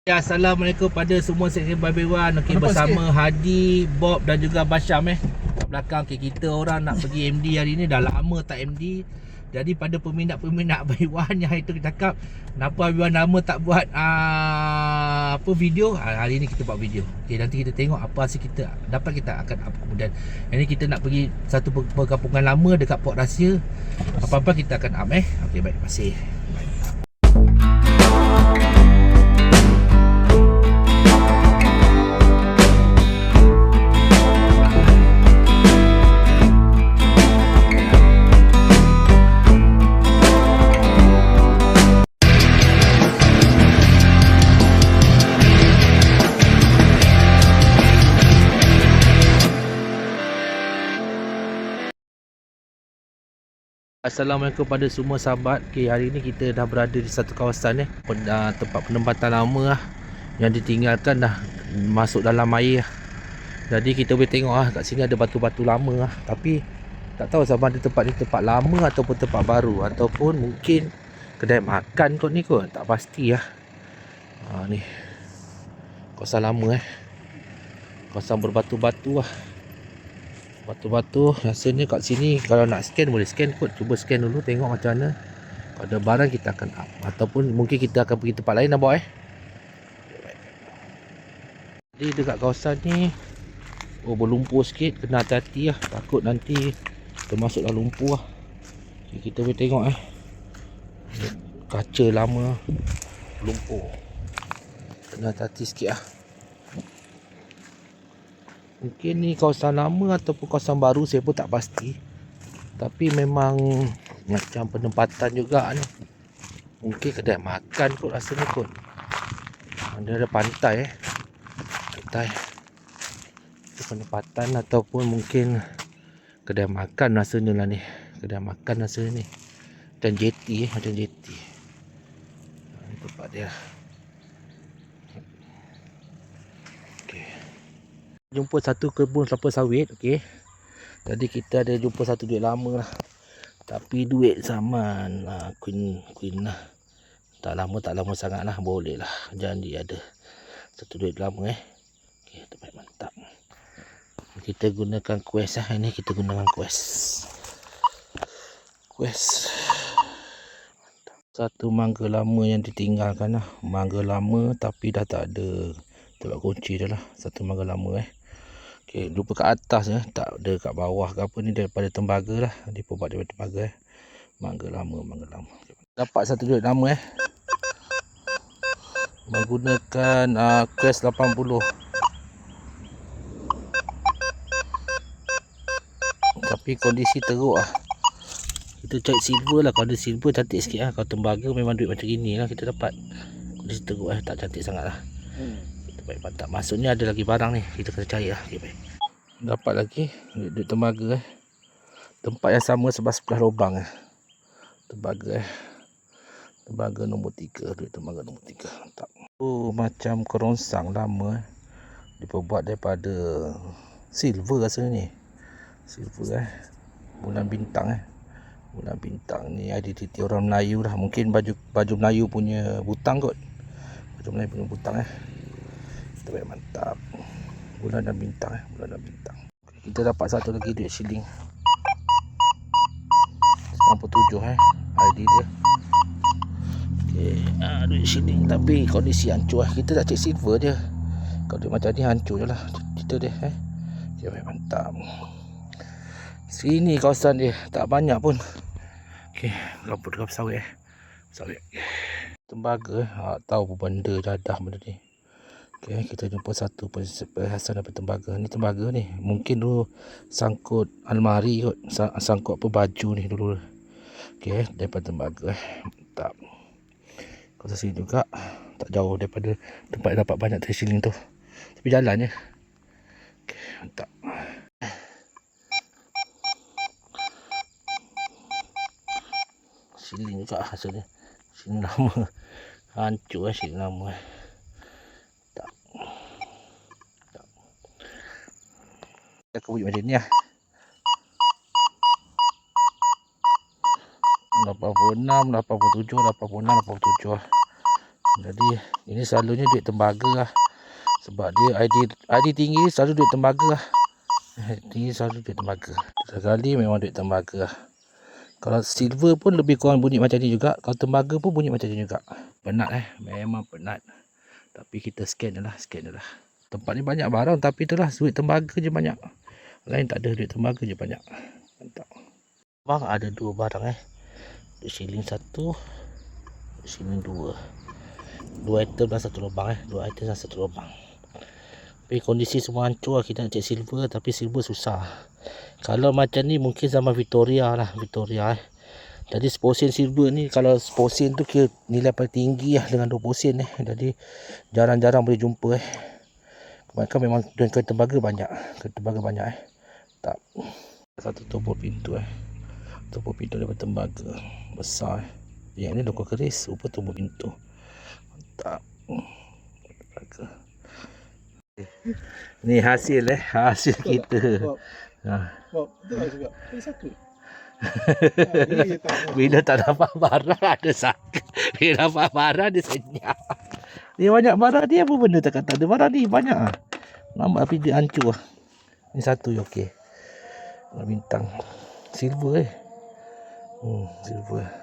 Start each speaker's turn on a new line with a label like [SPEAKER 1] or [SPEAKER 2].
[SPEAKER 1] Ya, Assalamualaikum pada semua seksi Baby Wan. Okey, bersama Hadi, Bob dan juga Basham kat belakang. Okay, kita orang nak pergi MD hari ni. Dah lama tak MD. Jadi pada peminat-peminat Baby Wan yang itu cakap, kenapa Baby Wan lama tak buat apa video? Hari ni kita buat video. Okey, nanti kita tengok apa hasil kita dapat, kita akan up kemudian. Hari ni kita nak pergi satu perkampungan lama dekat Port Rahsia. Apa-apa kita akan up Okey, baik, terima kasih. Assalamualaikum pada semua sahabat. Okay, hari ni kita dah berada di satu kawasan tempat penempatan lama lah, yang ditinggalkan dah masuk dalam air lah. Jadi kita boleh tengok kat sini ada batu-batu lama lah. Tapi tak tahu sama ada tempat ni tempat lama ataupun tempat baru, ataupun mungkin kedai makan kot ni kot. Tak pasti lah. Ni kawasan lama kawasan berbatu-batu lah. Batu-batu rasanya kat sini kalau nak scan boleh scan kot. Cuba scan dulu tengok macam mana. Kalau ada barang kita akan up, ataupun mungkin kita akan pergi tempat lain nak buat Jadi dekat kawasan ni berlumpur sikit, kena hati-hati lah. Takut nanti termasuk dalam lumpur lah. Okay, kita boleh tengok kaca lama lumpur. Kena hati-hati sikit lah. Mungkin ni kawasan lama ataupun kawasan baru, saya pun tak pasti. Tapi memang macam penempatan juga ni. Mungkin kedai makan kot rasanya kot. Ada pantai Pantai. Itu penempatan ataupun mungkin kedai makan rasanya lah ni. Kedai makan rasanya ni. Dan jeti macam jeti. Ini tempat dia. Jumpa satu kebun kelapa sawit. Okey. Jadi kita ada jumpa satu duit lama lah. Tapi duit zaman Queen lah. Tak lama sangat lah. Boleh lah. Janji ada satu duit lama Okey, terbaik, mantap. Kita gunakan quest lah. Ini kita gunakan quest. Mantap. Satu mangga lama yang ditinggalkan lah. Mangga lama tapi dah tak ada tempat kunci dah lah. Satu mangga lama Okay, lupa kat atas tak ada kat bawah ke apa ni, daripada tembaga lah. Dia buat daripada tembaga mangga lama. Dapat satu duit lama menggunakan quest 80. Tapi kondisi teruk lah. Kita cari silver lah. Kalau ada silver cantik sikit lah. Kalau tembaga memang duit macam gini lah kita dapat. Kondisi teruk tak cantik sangat lah. Baik, mantap. Maksudnya ada lagi barang ni, kita kena cari lah. Okay, baik. Dapat lagi duit tembaga tempat yang sama sebelah lubang tembaga tembaga nombor 3. Duit tembaga nombor 3. Mantap. Macam kerongsang lama diperbuat daripada silver rasanya ni. Silver bulan bintang bulan bintang ni identiti orang Melayu lah. Mungkin baju Melayu punya butang kot. Baju Melayu punya butang Terbaik, mantap. Bulan dan bintang bulan dan bintang. Kita dapat satu lagi duit shilling 97 ID dia. Okey, duit shilling tapi kondisi hancur Kita tak cek silver dia. Kalau duit macam ni hancur je lah cerita dia Okey, baik, mantap. Sini kawasan dia tak banyak pun. Okey, kelapa sawit sawit. Tembaga tahu apa benda jadah benda ni. Okay, kita jumpa satu perhiasan daripada tembaga. Ni tembaga ni. Mungkin dulu sangkut almari kot. Sangkut apa baju ni dulu. Okay, daripada tembaga Mantap. Kawasan sini juga tak jauh daripada tempat yang dapat banyak shilling tu. Tapi jalan Okay, mantap. Shilling juga hasilnya. Shilling lama. Hancur shilling lama Aku buat macam ni lah. 86, 87, 86, 87 lah. Jadi ini selalunya duit tembaga lah. Sebab dia ID tinggi selalu duit tembaga lah. Tinggi selalu duit tembaga. Sekali memang duit tembaga lah. Kalau silver pun lebih kurang bunyi macam ni juga. Kalau tembaga pun bunyi macam ni juga. Penat memang penat. Tapi kita scan je lah. Tempat ni banyak barang tapi itulah duit tembaga je banyak. Lain tak ada, duit tembaga je banyak. Mantap. Bang ada 2 barang duit shilling 1, duit shilling 2. 2 item dan 1 lubang 2 item dan 1 lubang. Tapi kondisi semua hancur lah. Kita nak cek silver tapi silver susah. Kalau macam ni mungkin zaman Victoria lah. Jadi 10 sen silver ni, kalau 10 sen tu kira nilai paling tinggi lah dengan 20 sen Jadi jarang-jarang boleh jumpa Kebanyakan memang kain tembaga banyak. Tak. Satu tubuh pintu tubuh pintu daripada tembaga besar Yang ni lokal keris, rupa tubuh pintu. Mantap. Tembaga. Ni hasil hasil kita.
[SPEAKER 2] Betul juga. Ada satu.
[SPEAKER 1] Bila tak dapat barang ada sakit. Bila dapat barang dia senyap. Ni banyak barang dia, apa benda tak kata ada barang ni banyak nampak tapi dia hancur Ni satu je okey. Bintang silver silver